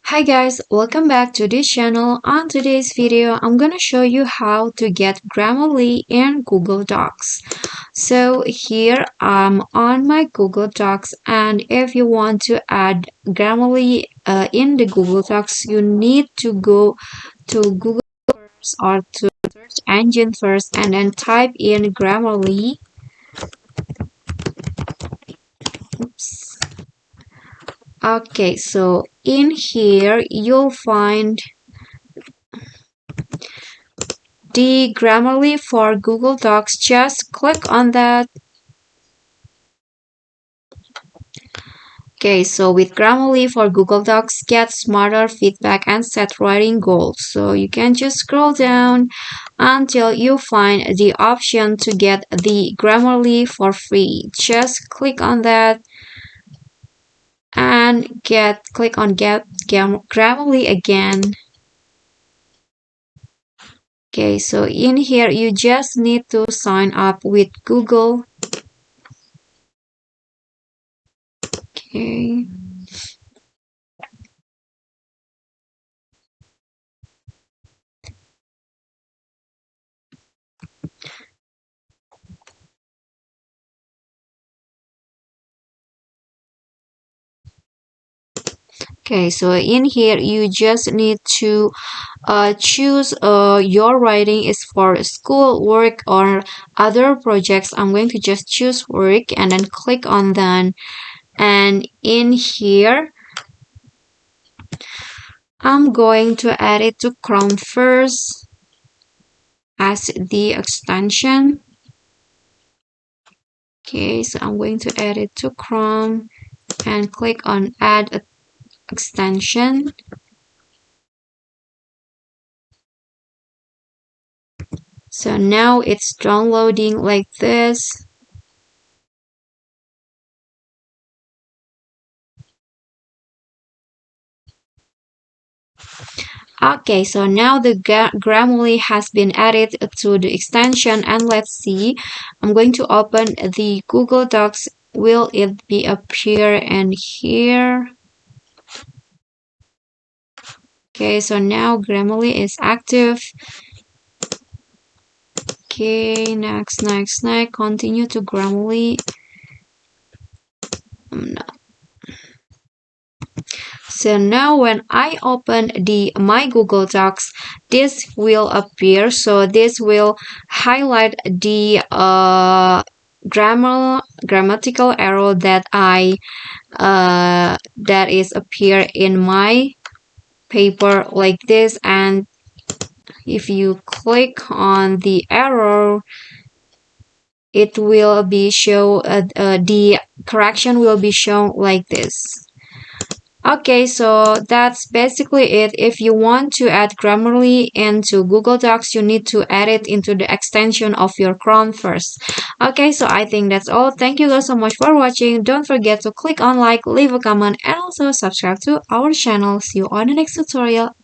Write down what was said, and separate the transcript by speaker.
Speaker 1: Hi guys, welcome back to this channel. On today's video, I'm gonna show you how to get Grammarly in Google Docs. So here I'm on my Google Docs, and if you want to add Grammarly in the Google Docs, you need to go to Google first or to search engine first and then type in Grammarly. Oops. Okay, so in here you'll find the Grammarly for Google Docs. Just click on that. Okay, so with Grammarly for Google Docs, get smarter feedback and set writing goals. So you can just scroll down until you find the option to get the Grammarly for free. Just click on that and click on get Grammarly again. Okay, so in here you just need to sign up with Google. Okay. Okay, so in here you just need to choose your writing is for school work or other projects. I'm going to just choose work and then click on done. And in here I'm going to add it to Chrome first as the extension. Okay, so I'm going to add it to Chrome and click on add extension. So now it's downloading like this. Okay, so now the Grammarly has been added to the extension, and let's see. I'm going to open the Google Docs. Will it be appear in here? Okay, so now Grammarly is active. Okay, next, continue to Grammarly. No. So now when I open the My Google Docs, this will appear. So this will highlight the grammatical error that that is appear in my paper like this. And if you click on the error, it will be show the correction will be shown like this. Okay, so that's basically it. If you want to add Grammarly into Google Docs, you need to add it into the extension of your Chrome first. Okay, so I think that's all. Thank you guys so much for watching. Don't forget to click on like, leave a comment, and also subscribe to our channel. See you on the next tutorial.